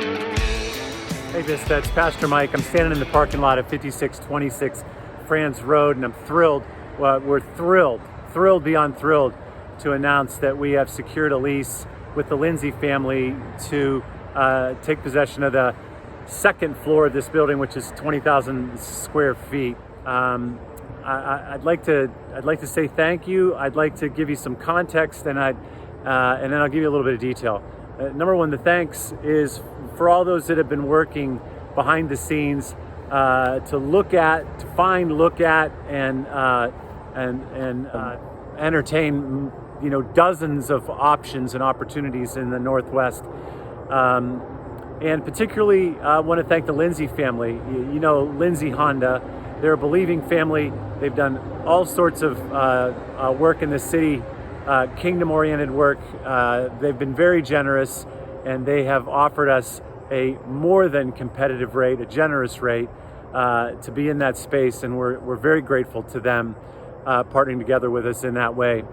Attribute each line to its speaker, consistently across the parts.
Speaker 1: Hey Vista, it's Pastor Mike. I'm standing in the parking lot of 5626 France Road, and I'm thrilled. We're thrilled beyond thrilled to announce that we have secured a lease with the Lindsay family to take possession of the second floor of this building, which is 20,000 square feet. I'd like to say thank you. I'd like to give you some context, and then I'll give you a little bit of detail. Number one, the thanks is for all those that have been working behind the scenes to find, look at, and entertain, dozens of options and opportunities in the Northwest. And particularly, I want to thank the Lindsay family. Lindsay Honda, they're a believing family. They've done all sorts of work in the city, kingdom-oriented work. They've been very generous, and they have offered us a more than competitive rate, a generous rate, to be in that space, and we're very grateful to them partnering together with us in that way.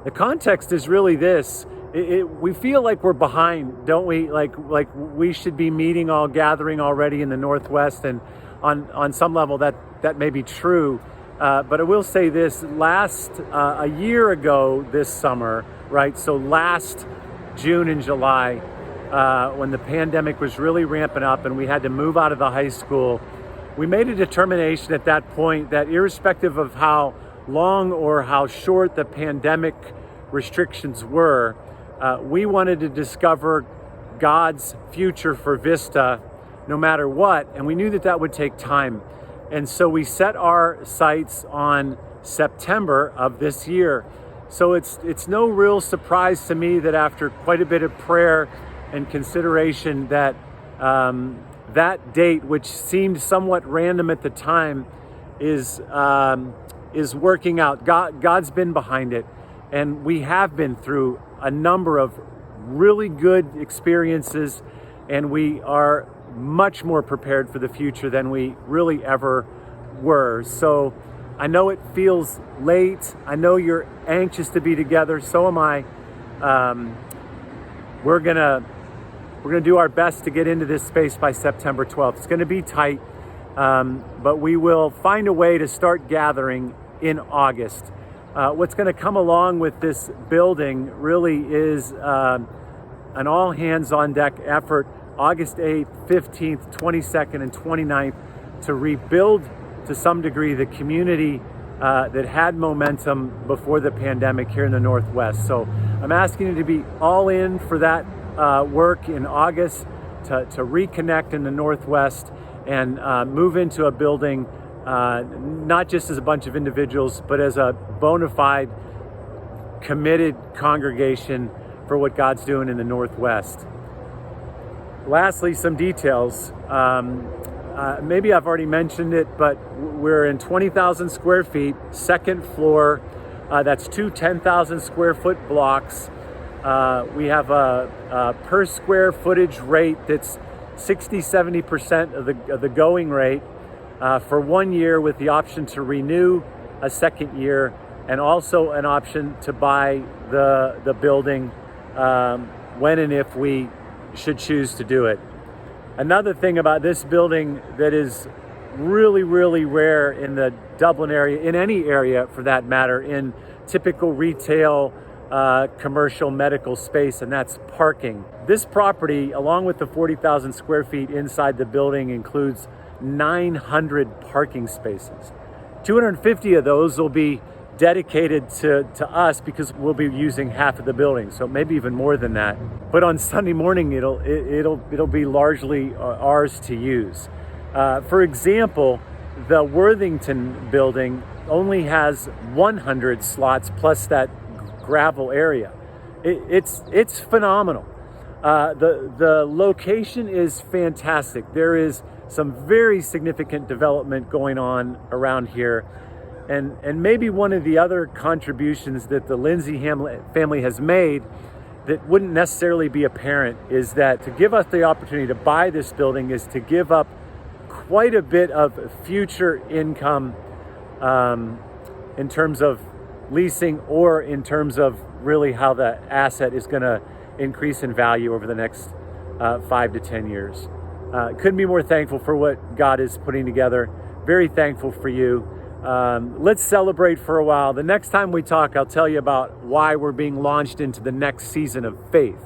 Speaker 1: The context is really this. We feel like we're behind, don't we? Like we should be meeting, gathering already in the Northwest, and on some level that may be true. But I will say this: a year ago this summer, right? So last June and July, when the pandemic was really ramping up and we had to move out of the high school, we made a determination at that point that irrespective of how long or how short the pandemic restrictions were, we wanted to discover God's future for Vista no matter what, and we knew that would take time. And so we set our sights on September of this year. So it's no real surprise to me that after quite a bit of prayer and consideration that that date, which seemed somewhat random at the time, is working out. God's been behind it, and we have been through a number of really good experiences, and we are much more prepared for the future than we really ever were. So I know it feels late. I know you're anxious to be together. So am I. We're gonna do our best to get into this space by September 12th. It's gonna be tight, but we will find a way to start gathering in August. What's gonna come along with this building really is an all hands on deck effort, August 8th, 15th, 22nd, and 29th, to rebuild to some degree the community that had momentum before the pandemic here in the Northwest. So I'm asking you to be all in for that work in August to reconnect in the Northwest and move into a building not just as a bunch of individuals, but as a bona fide, committed congregation for what God's doing in the Northwest. Lastly, some details. Maybe I've already mentioned it, but we're in 20,000 square feet, second floor. That's two 10,000 square foot blocks. We have a per square footage rate that's 60-70% of the going rate for 1 year, with the option to renew a second year, and also an option to buy the building when and if we should choose to do it. Another thing about this building that is really, really rare in the Dublin area, in any area for that matter, in typical retail, commercial, medical space, and that's parking. This property, along with the 40,000 square feet inside the building, includes 900 parking spaces. 250 of those will be dedicated to us because we'll be using half of the building, so maybe even more than that. But on Sunday morning, it'll be largely ours to use. For example, the Worthington building only has 100 slots plus that gravel area. It's phenomenal. The location is fantastic. There is some very significant development going on around here. And maybe one of the other contributions that the Lindsay family has made that wouldn't necessarily be apparent is that to give us the opportunity to buy this building is to give up quite a bit of future income in terms of leasing, or in terms of really how the asset is going to increase in value over the next 5 to 10 years. Couldn't be more thankful for what God is putting together. Very thankful for you. Let's celebrate for a while. The next time we talk, I'll tell you about why we're being launched into the next season of faith.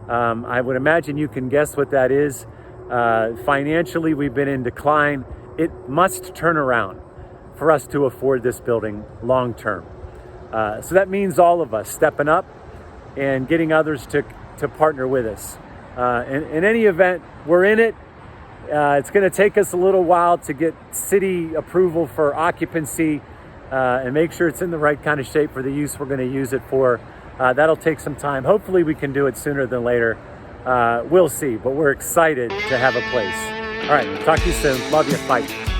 Speaker 1: I would imagine you can guess what that is. Financially, we've been in decline. It must turn around for us to afford this building long term. So that means all of us stepping up and getting others to partner with us. In any event, we're in it. It's going to take us a little while to get city approval for occupancy and make sure it's in the right kind of shape for the use we're going to use it for. That'll take some time. Hopefully we can do it sooner than later. We'll see, but we're excited to have a place. All right, talk to you soon. Love you. Bye.